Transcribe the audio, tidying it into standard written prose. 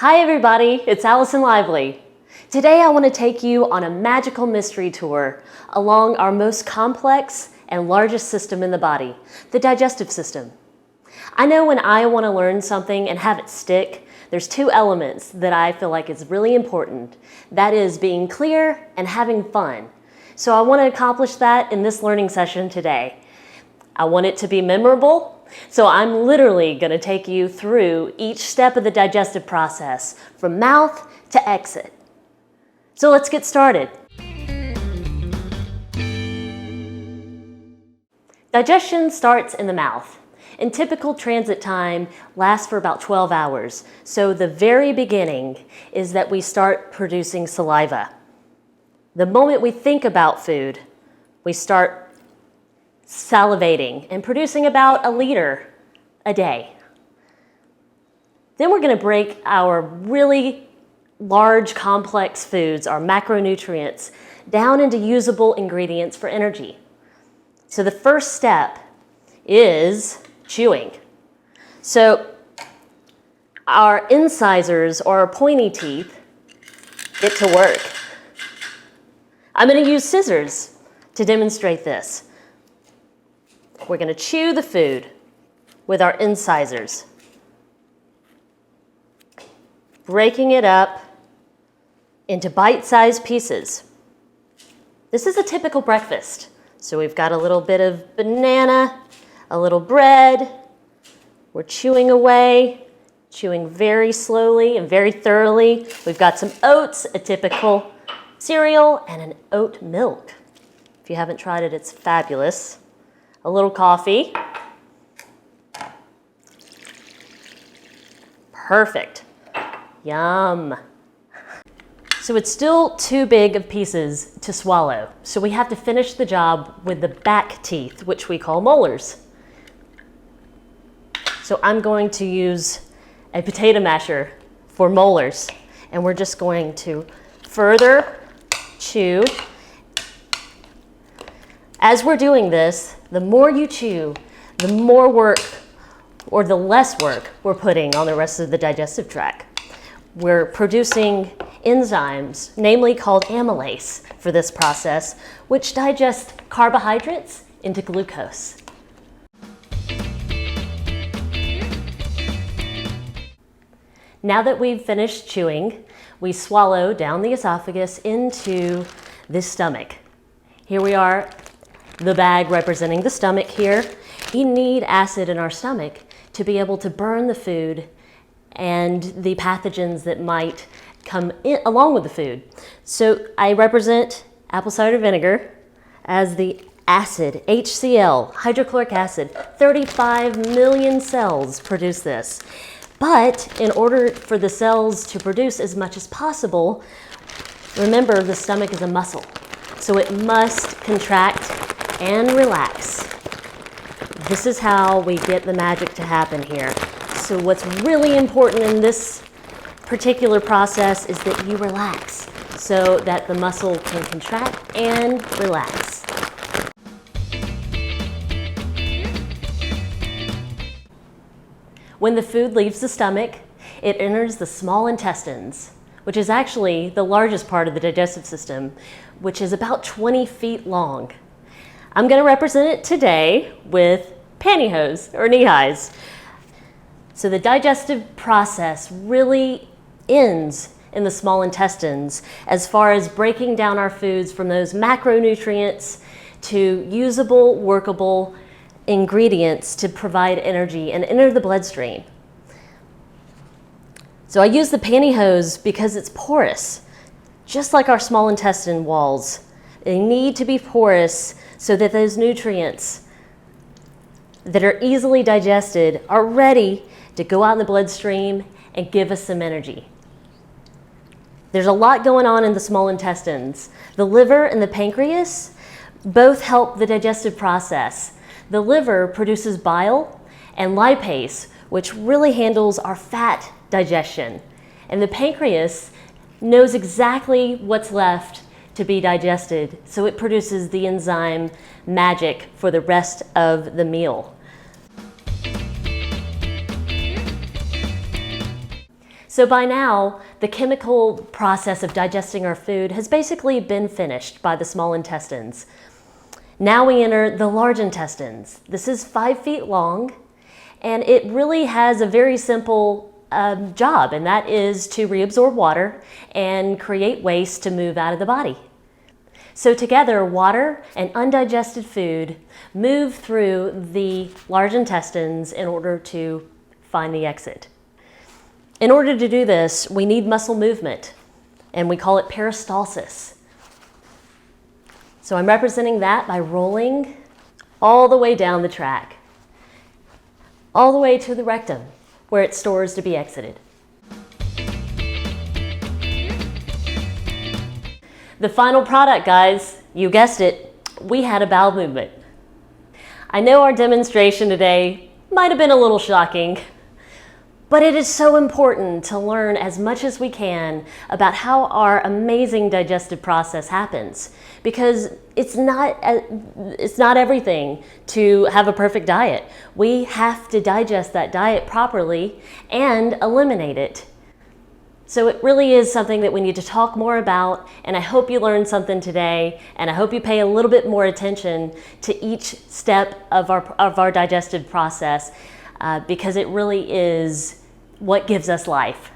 Hi everybody, it's Alison Lively. Today I want to take you on a magical mystery tour along our most complex and largest system in the body, the digestive system. I know when I want to learn something and have it stick, there's two elements that I feel like is really important. That is being clear and having fun. So I want to accomplish that in this learning session today. I want it to be memorable. So I'm literally going to take you through each step of the digestive process, from mouth to exit. So let's get started. Digestion starts in the mouth, and typical transit time lasts for about 12 hours. So the very beginning is that we start producing saliva. The moment we think about food, we start salivating and producing about 1 liter a day. Then we're going to break our really large, complex foods, our macronutrients, down into usable ingredients for energy. So the first step is chewing. So our incisors, or our pointy teeth, get to work. I'm going to use scissors to demonstrate this. We're going to chew the food with our incisors, breaking it up into bite-sized pieces. This is a typical breakfast. So we've got a little bit of banana, a little bread. We're chewing away, chewing very slowly and very thoroughly. We've got some oats, a typical cereal, and an oat milk. If you haven't tried it, it's fabulous. A little coffee. Perfect. Yum. So it's still too big of pieces to swallow. So we have to finish the job with the back teeth, which we call molars. So I'm going to use a potato masher for molars. And we're just going to further chew. As we're doing this, the more you chew, the more work or the less work we're putting on the rest of the digestive tract. We're producing enzymes, namely called amylase, for this process, which digest carbohydrates into glucose. Now that we've finished chewing, we swallow down the esophagus into the stomach. Here we are. The bag representing the stomach here. We need acid in our stomach to be able to burn the food and the pathogens that might come in along with the food. So I represent apple cider vinegar as the acid, HCl, hydrochloric acid. 35 million cells produce this. But in order for the cells to produce as much as possible, remember the stomach is a muscle. So it must contract and relax. This is how we get the magic to happen here. So what's really important in this particular process is that you relax so that the muscle can contract and relax. When the food leaves the stomach, it enters the small intestines, which is actually the largest part of the digestive system, which is about 20 feet long. I'm going to represent it today with pantyhose or knee highs. So the digestive process really ends in the small intestines as far as breaking down our foods from those macronutrients to usable, workable ingredients to provide energy and enter the bloodstream. So I use the pantyhose because it's porous, just like our small intestine walls. They need to be porous so that those nutrients that are easily digested are ready to go out in the bloodstream and give us some energy. There's a lot going on in the small intestines. The liver and the pancreas both help the digestive process. The liver produces bile and lipase, which really handles our fat digestion. And the pancreas knows exactly what's left to be digested, so it produces the enzyme magic for the rest of the meal. So by now, the chemical process of digesting our food has basically been finished by the small intestines. Now we enter the large intestines. This is 5 feet long, and it really has a very simple job, and that is to reabsorb water and create waste to move out of the body. So together, water and undigested food move through the large intestines in order to find the exit. In order to do this, we need muscle movement, and we call it peristalsis. So I'm representing that by rolling all the way down the track, all the way to the rectum, where it stores to be exited. The final product, guys, you guessed it, we had a bowel movement. I know our demonstration today might have been a little shocking, but it is so important to learn as much as we can about how our amazing digestive process happens, because it's not everything to have a perfect diet. We have to digest that diet properly and eliminate it. So it really is something that we need to talk more about, and I hope you learned something today, and I hope you pay a little bit more attention to each step of our digestive process, because it really is what gives us life.